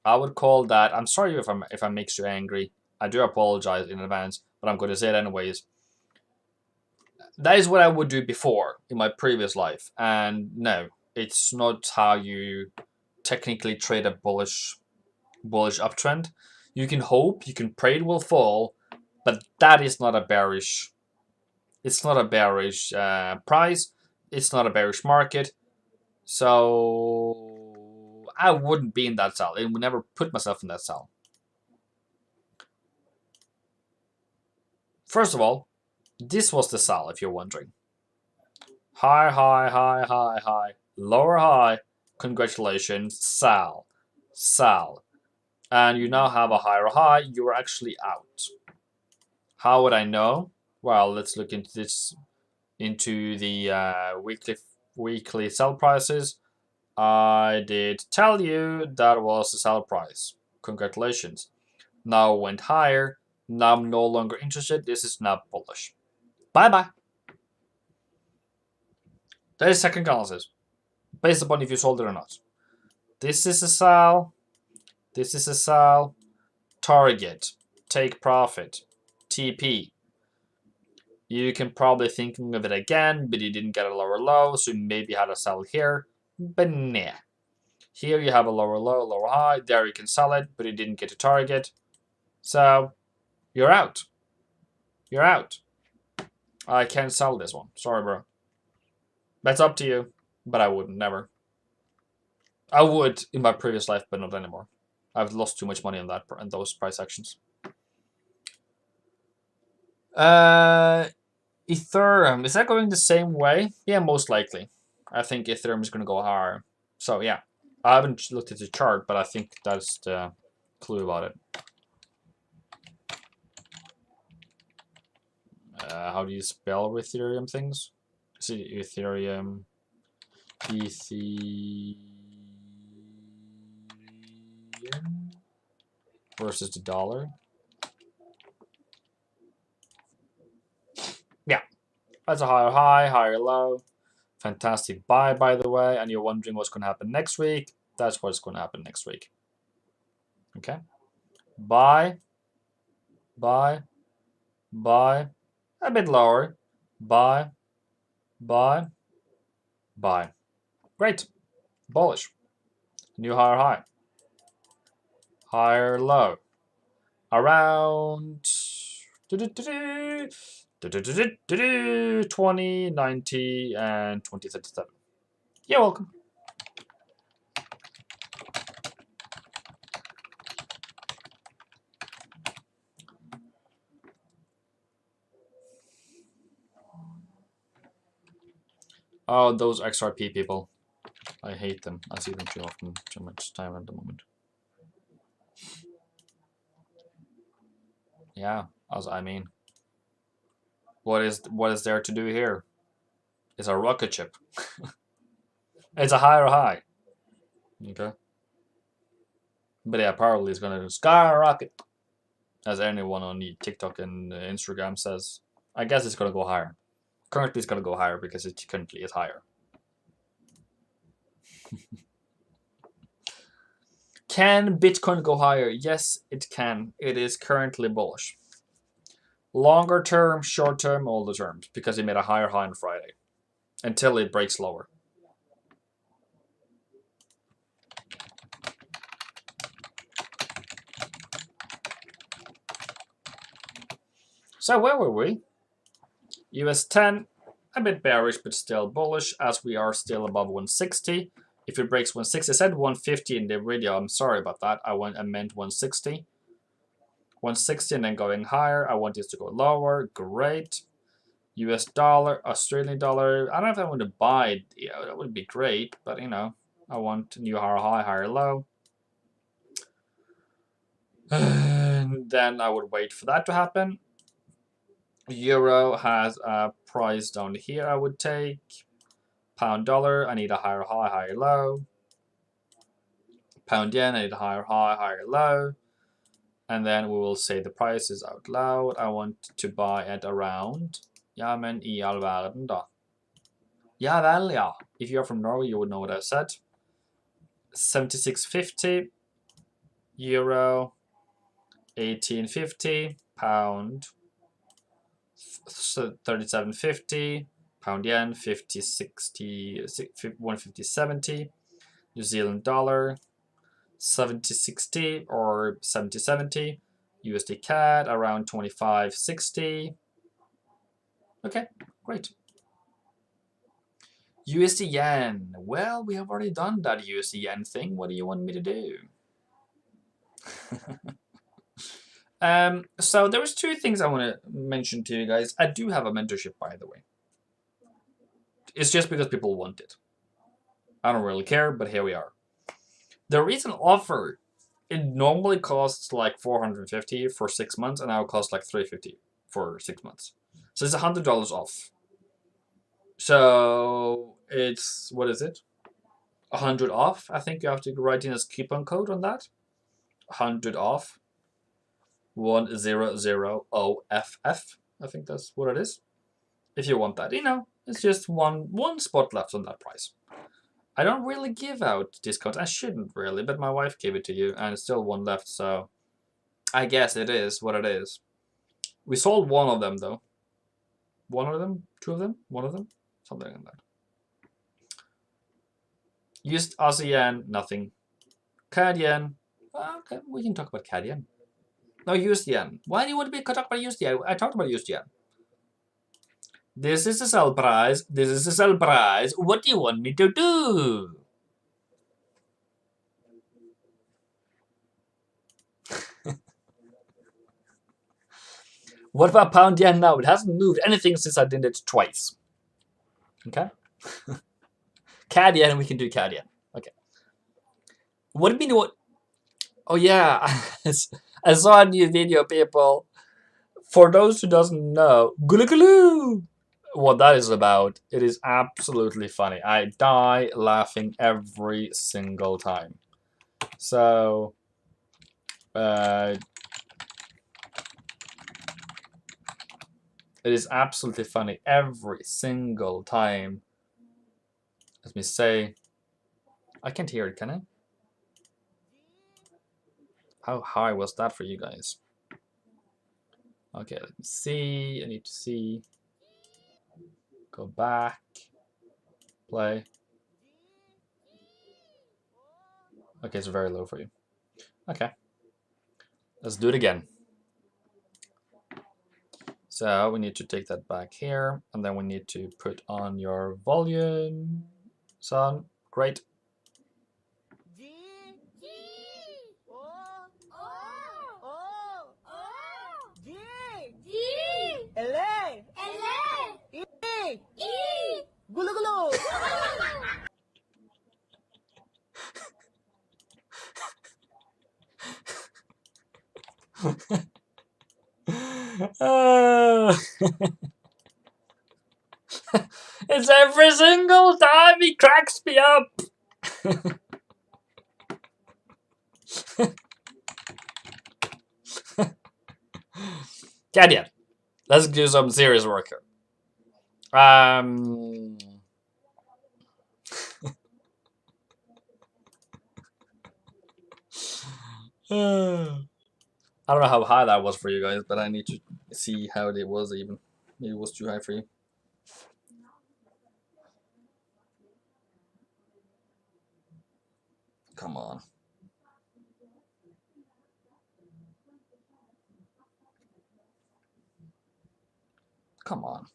I would call that. I'm sorry if I makes you angry. I do apologize in advance, but I'm going to say it anyways. That is what I would do before in my previous life, and no, it's not how you technically trade a bullish uptrend. You can hope, you can pray it will fall, but that is not a bearish. It's not a bearish price. It's not a bearish market. So I wouldn't be in that cell. I would never put myself in that cell. First of all, this was the cell, if you're wondering. High, high, high, high, high. Lower high. Congratulations, Sal. Sal. And you now have a higher high. You are actually out. How would I know? Well, let's look into this, into the weekly sell prices. I did tell you that was the sell price. Congratulations. Now went higher. Now I'm no longer interested. This is now bullish. Bye-bye. That is second analysis, based upon if you sold it or not. This is a sell. This is a sell. Target. Take profit. TP. You can probably thinking of it again, but you didn't get a lower low, so you maybe had a sell here. But nah. Here you have a lower low, lower high. There you can sell it, but you didn't get a target. So you're out. You're out. I can't sell this one. Sorry, bro. That's up to you, but I wouldn't, never. I would in my previous life, but not anymore. I've lost too much money on that and those price actions. Ethereum, is that going the same way? Yeah, most likely. I think Ethereum is going to go higher. So yeah, I haven't looked at the chart, but I think that's the clue about it. How do you spell Ethereum things? See, Ethereum, Ethereum versus the dollar. Yeah, that's a higher high, higher low. Fantastic buy, by the way. And you're wondering what's going to happen next week. That's what's going to happen next week. Okay. Buy, buy, buy. A bit lower. Buy, buy, buy. Great. Bullish. New higher high. Higher low. Around 20, 90, and 2037. You're welcome. Oh, those XRP people. I hate them. I see them too often, too much time at the moment. Yeah, as I mean. What is there to do here? It's a rocket ship. It's a higher high. Okay. But yeah, probably it's gonna skyrocket. As anyone on the TikTok and Instagram says. I guess it's gonna go higher. Currently it's gonna go higher because it currently is higher. Can Bitcoin go higher? Yes, it can. It is currently bullish. Longer term, short term, all the terms, because it made a higher high on Friday until it breaks lower. So where were we? US 10, a bit bearish, but still bullish, as we are still above 160. If it breaks 160, I said 150 in the video. I'm sorry about that. I meant 160. 160 and then going higher. I want this to go lower. Great. US dollar, Australian dollar. I don't know if I want to buy it. Yeah, that would be great, but you know, I want new higher high, higher low. And then I would wait for that to happen. Euro has a price down here I would take. Pound dollar, I need a higher high, higher low. Pound yen, I need higher high, higher low. And then we will say the prices out loud. I want to buy at around. Ja, men I all verden da. Ja vel, ja. If you're from Norway, you would know what I said. 76.50 euro, 18.50 pound, 37.50 pound yen, 50.60, 150.70 New Zealand dollar, 70.60 or 70.70 USD CAD around 25.60. Okay, great. USD yen. Well, we have already done that USD yen thing. What do you want me to do? So there was two things I want to mention to you guys. I do have a mentorship, by the way. It's just because people want it. I don't really care, but here we are. There is an offer. It normally costs like $450 for 6 months, and now it costs like $350 for 6 months. So it's $100 off. So it's, what is it? 100 off. I think you have to write in a coupon code on that. 100 off. 100OFF. I think that's what it is. If you want that, it's just one spot left on that price. I don't really give out discounts. I shouldn't really, but my wife gave it to you, and it's still one left, so I guess it is what it is. We sold one of them, though. One of them? Two of them? One of them? Something like that. Used Aussie yen, nothing. CAD yen. Okay, we can talk about CAD yen. No, used yen. Why do you want to talk about used yen? I talked about used yen. This is the sell price. This is the sell price. What do you want me to do? What about pound yen now? It hasn't moved anything since I did it twice. Okay. CAD yen, we can do CAD yen. Okay. What do you mean? What? Oh yeah, I saw a new video, people. For those who doesn't know, gulu what that is about, it is absolutely funny. I die laughing every single time. So, it is absolutely funny every single time. Let me say, I can't hear it, can I? How high was that for you guys? Okay, let me see. I need to see. Go back. Play. Okay, it's very low for you. Okay. Let's do it again. So we need to take that back here, and then we need to put on your volume. Son, great. It's every single time he cracks me up. CAD yen. Let's do some serious work here. I don't know how high that was for you guys, but I need to see how it was even. Maybe it was too high for you. Come on. Come on.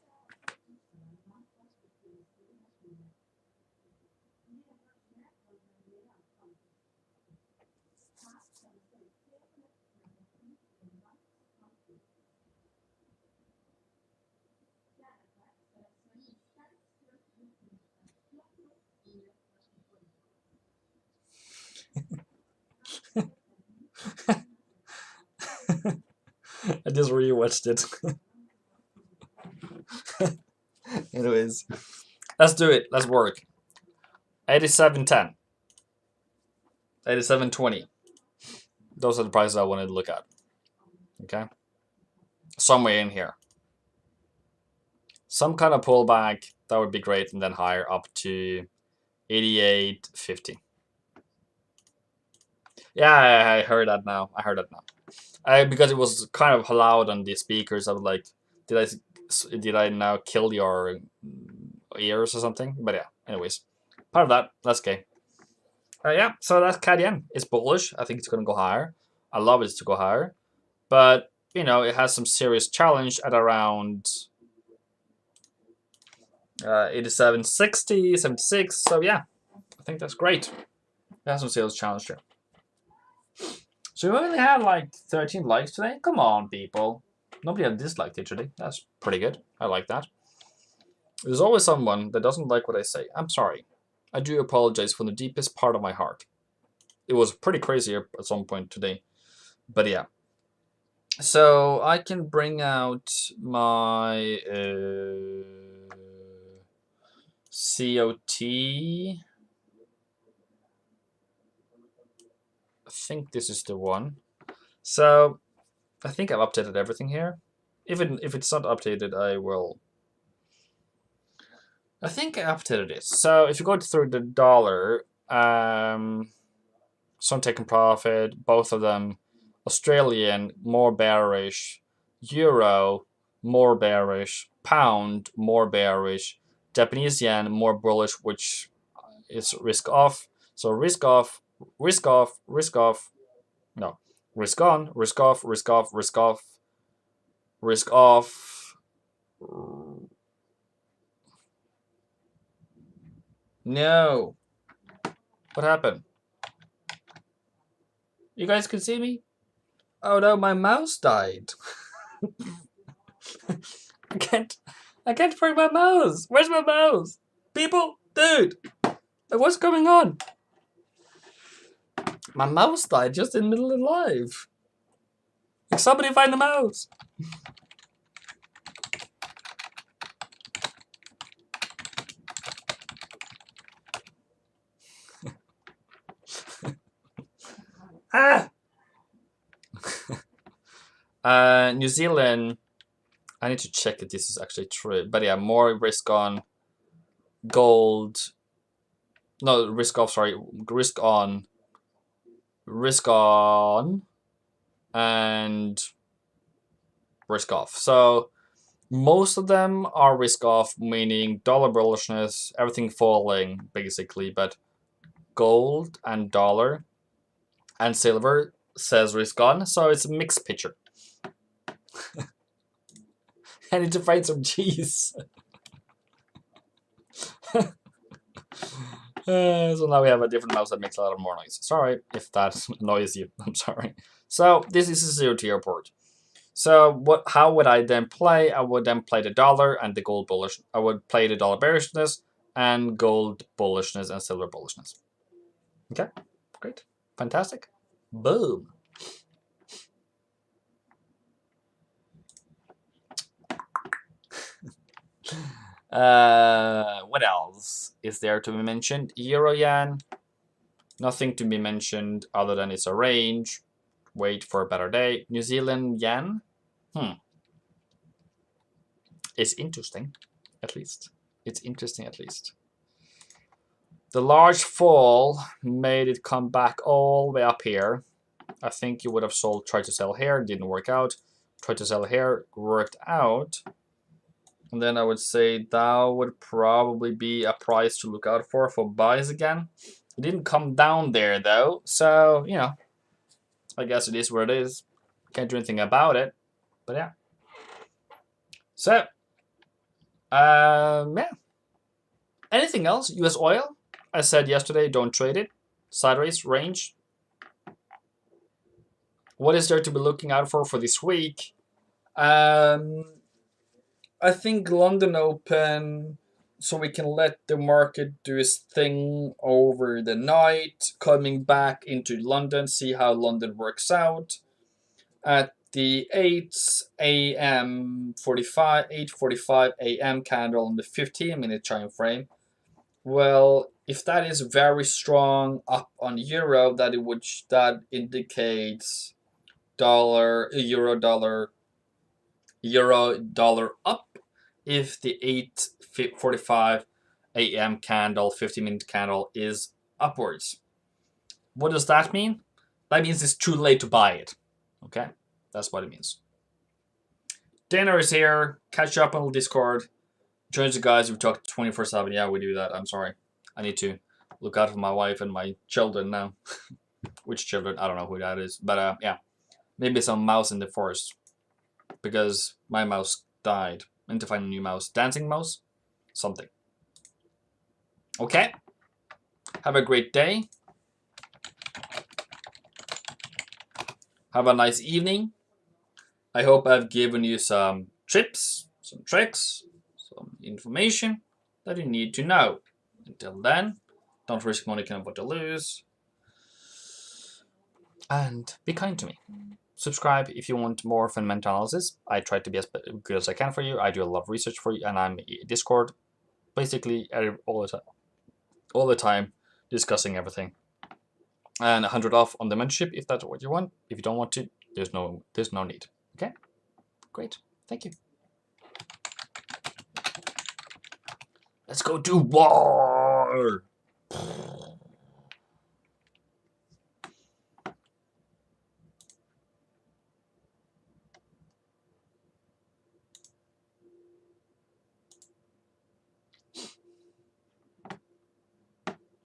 I just rewatched it. Anyways, let's do it. Let's work. 87.10. 87.20. Those are the prices I wanted to look at. Okay. Somewhere in here. Some kind of pullback, that would be great, and then higher up to 88.50. Yeah, I heard that now. Because it was kind of loud on the speakers. I was like, did I now kill your ears or something? But yeah, anyways, part of that. That's okay. Yeah, so that's CAD-yen. It's bullish. I think it's going to go higher. I love it to go higher, but you know it has some serious challenge at around 87.60, 76. So yeah, I think that's great. It has some serious challenge here. So we only had like 13 likes today. Come on, people. Nobody had disliked it today. That's pretty good. I like that. There's always someone that doesn't like what I say. I'm sorry. I do apologize from the deepest part of my heart. It was pretty crazy at some point today. But yeah. So I can bring out my COT. I think this is the one. So I think I've updated everything here. Even if it's not updated, I will. I think I updated it. So if you go through the dollar, some taking profit, both of them. Australian, more bearish. Euro, more bearish. Pound, more bearish. Japanese yen, more bullish, which is risk off. So risk off, risk off, risk off. No, risk on, risk off, risk off, risk off, risk off. No. What happened? You guys can see me? Oh no, my mouse died. I can't bring my mouse. Where's my mouse? People, dude, what's going on? My mouse died just in the middle of live. Like somebody find the mouse. Ah. New Zealand. I need to check if this is actually true. But yeah, more risk on gold. No, risk off, sorry. Risk on. Risk on. And risk off. So most of them are risk off, meaning dollar bullishness, everything falling, basically. But gold and dollar and silver says risk on. So it's a mixed picture. I need to find some cheese. So now we have a different mouse that makes a lot more noise. Sorry if that annoys you. I'm sorry. So this is a COT report. So how would I then play? I would then play the dollar and the gold bullish. I would play the dollar bearishness and gold bullishness and silver bullishness. Okay, great, fantastic, boom. What else is there to be mentioned? Euro yen, nothing to be mentioned other than it's a range. Wait for a better day. New Zealand yen, it's interesting, at least. It's interesting, at least. The large fall made it come back all the way up here. I think you would have tried to sell here, didn't work out. Tried to sell here, worked out. And then I would say that would probably be a price to look out for buys again. It didn't come down there though, so you know, I guess it is where it is. Can't do anything about it, but yeah. So, yeah. Anything else? U.S. oil. I said yesterday, don't trade it. Sideways range. What is there to be looking out for this week? I think London open, so we can let the market do its thing over the night, coming back into London, see how London works out. At the 8:45 a.m. candle on the 15-minute time frame, Well, if that is very strong up on euro, that indicates euro dollar up. If the 8:45 a.m. candle, 50-minute candle is upwards. What does that mean? That means it's too late to buy it. Okay, that's what it means. Dinner is here. Catch up on Discord. Join the guys. We talk 24/7. Yeah, we do that. I'm sorry. I need to look out for my wife and my children now. Which children? I don't know who that is. But yeah, maybe some mouse in the forest because my mouse died. I need to find a new mouse. Dancing mouse? Something. Okay. Have a great day. Have a nice evening. I hope I've given you some tips, some tricks, some information that you need to know. Until then, don't risk money you can't afford to lose. And be kind to me. Subscribe if you want more fundamental analysis. I try to be as good as I can for you. I do a lot of research for you, and I'm in Discord basically all the time discussing everything. And 100 off on the mentorship if that's what you want. If you don't want to, there's no need. Okay? Great. Thank you. Let's go to war!